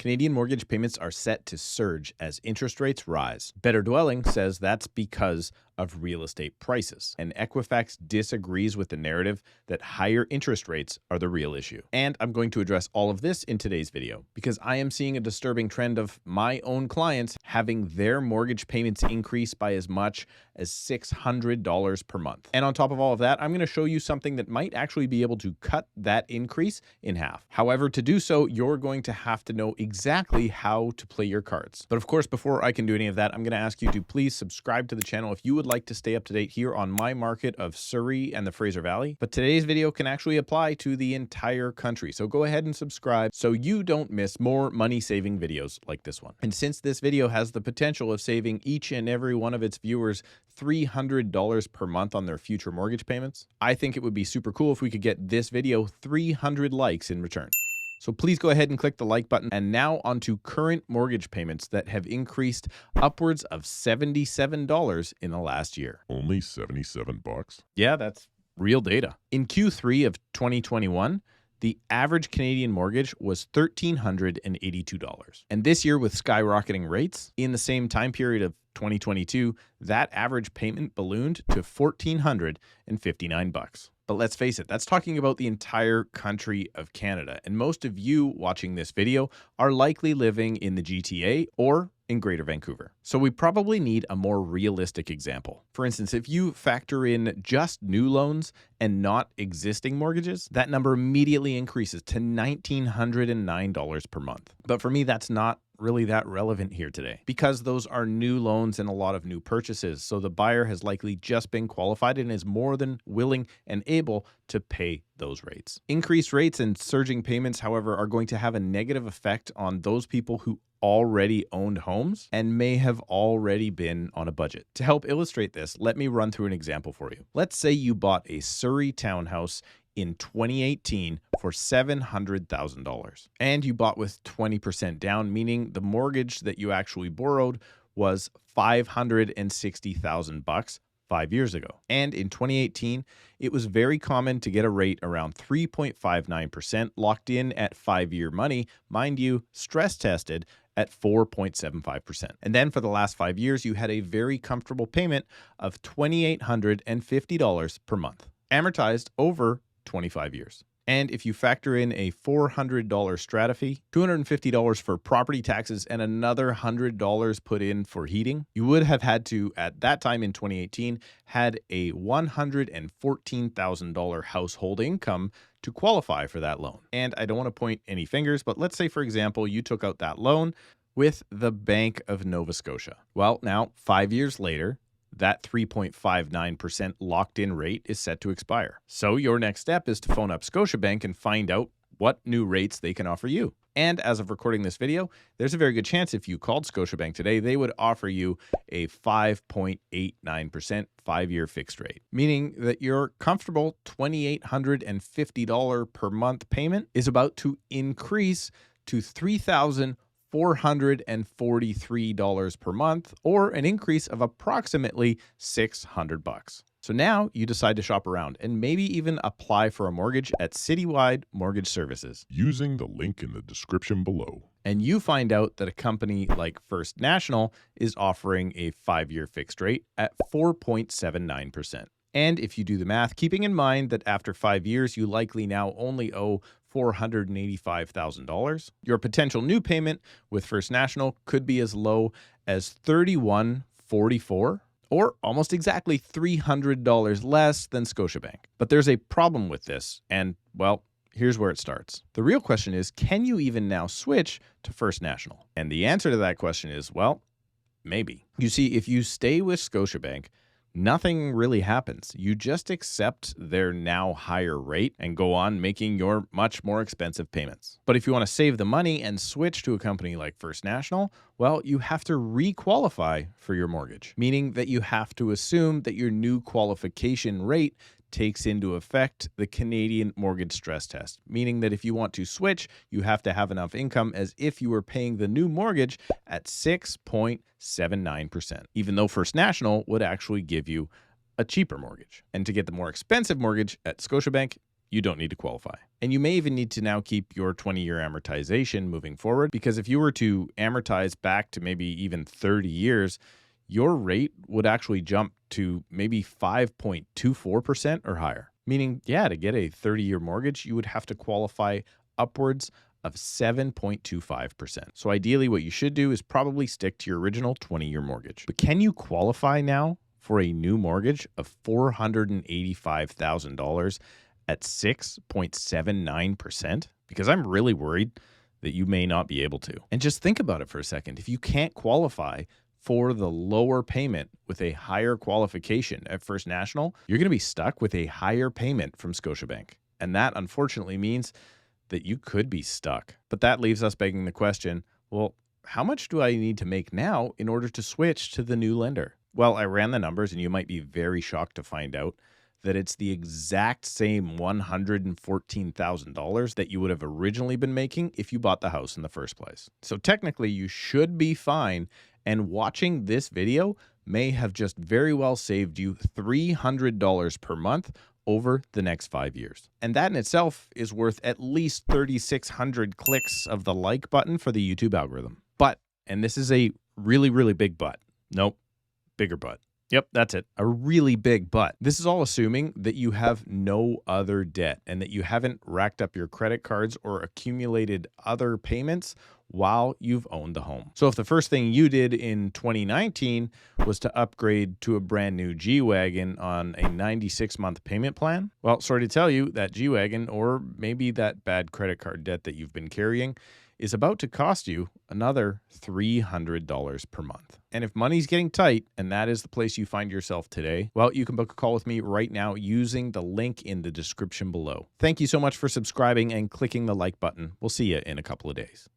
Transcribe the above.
Canadian mortgage payments are set to surge as interest rates rise. Better Dwelling says that's because of real estate prices, and Equifax disagrees with the narrative that higher interest rates are the real issue. And I'm going to address all of this in today's video because I am seeing a disturbing trend of my own clients having their mortgage payments increase by as much as $600 per month. And on top of all of that, I'm going to show you something that might actually be able to cut that increase in half. However, to do so, you're going to have to know exactly how to play your cards. But of course, before I can do any of that, I'm going to ask you to please subscribe to the channel if you would like to stay up to date here on my market of Surrey and the Fraser Valley. But today's video can actually apply to the entire country. So go ahead and subscribe so you don't miss more money-saving videos like this one. And since this video has the potential of saving each and every one of its viewers $300 per month on their future mortgage payments, I think it would be super cool if we could get this video 300 likes in return. So please go ahead and click the like button. And now onto current mortgage payments that have increased upwards of $77 in the last year. Only 77 bucks? Yeah, that's real data. In Q3 of 2021, the average Canadian mortgage was $1,382. And this year, with skyrocketing rates, in the same time period of 2022, that average payment ballooned to $1,459. But let's face it, that's talking about the entire country of Canada. And most of you watching this video are likely living in the GTA or in Greater Vancouver. So we probably need a more realistic example. For instance, if you factor in just new loans and not existing mortgages, that number immediately increases to $1,909 per month. But for me, that's not really that relevant here today because those are new loans and a lot of new purchases. So the buyer has likely just been qualified and is more than willing and able to pay those rates. Increased rates and surging payments, however, are going to have a negative effect on those people who already owned homes and may have already been on a budget. To help illustrate this, let me run through an example for you. Let's say you bought a Surrey townhouse in 2018 for $700,000 and you bought with 20% down, meaning the mortgage that you actually borrowed was $560,000 5 years ago. And in 2018, it was very common to get a rate around 3.59% locked in at 5-year money, mind you, stress tested at 4.75%. And then for the last 5 years, you had a very comfortable payment of $2,850 per month, amortized over 25 years. And if you factor in a $400 strata fee, $250 for property taxes, and another $100 put in for heating, you would have had to, at that time in 2018, had a $114,000 household income to qualify for that loan. And I don't want to point any fingers, but let's say, for example, you took out that loan with the Bank of Nova Scotia. Well, now, 5 years later, that 3.59% locked-in rate is set to expire. So your next step is to phone up Scotiabank and find out what new rates they can offer you. And as of recording this video, there's a very good chance if you called Scotiabank today, they would offer you a 5.89% 5-year fixed rate, meaning that your comfortable $2,850 per month payment is about to increase to $3,443 per month, or an increase of approximately $600. So now you decide to shop around and maybe even apply for a mortgage at CityWide Mortgage Services Using the link in the description below. And you find out that a company like First National is offering a 5-year fixed rate at 4.79%. And if you do the math, keeping in mind that after 5 years, you likely now only owe $485,000, your potential new payment with First National could be as low as $3,144, or almost exactly $300 less than Scotiabank. But there's a problem with this, and, well, here's where it starts. The real question is, can you even now switch to First National? And the answer to that question is, well, maybe. You see, if you stay with Scotiabank, nothing really happens. You just accept their now higher rate and go on making your much more expensive payments. But if you want to save the money and switch to a company like First National, well, you have to requalify for your mortgage, meaning that you have to assume that your new qualification rate takes into effect the Canadian mortgage stress test, meaning that if you want to switch, you have to have enough income as if you were paying the new mortgage at 6.79%, even though First National would actually give you a cheaper mortgage. And to get the more expensive mortgage at Scotiabank, you don't need to qualify. And you may even need to now keep your 20-year amortization moving forward, because if you were to amortize back to maybe even 30 years, your rate would actually jump to maybe 5.24% or higher. Meaning, to get a 30-year mortgage, you would have to qualify upwards of 7.25%. So ideally, what you should do is probably stick to your original 20-year mortgage. But can you qualify now for a new mortgage of $485,000 at 6.79%? Because I'm really worried that you may not be able to. And just think about it for a second. If you can't qualify for the lower payment with a higher qualification at First National, you're going to be stuck with a higher payment from Scotiabank. And that unfortunately means that you could be stuck. But that leaves us begging the question, well, how much do I need to make now in order to switch to the new lender? Well, I ran the numbers, and you might be very shocked to find out that it's the exact same $114,000 that you would have originally been making if you bought the house in the first place. So technically, you should be fine, and watching this video may have just very well saved you $300 per month over the next 5 years. And that in itself is worth at least 3,600 clicks of the like button for the YouTube algorithm. But, and this is a really, really big but. Nope, bigger but. Yep, that's it. A really big but. This is all assuming that you have no other debt and that you haven't racked up your credit cards or accumulated other payments while you've owned the home. So if the first thing you did in 2019 was to upgrade to a brand new G-Wagon on a 96-month payment plan, well, sorry to tell you, that G-Wagon, or maybe that bad credit card debt that you've been carrying, is about to cost you another $300 per month. And if money's getting tight, and that is the place you find yourself today, well, you can book a call with me right now using the link in the description below. Thank you so much for subscribing and clicking the like button. We'll see you in a couple of days.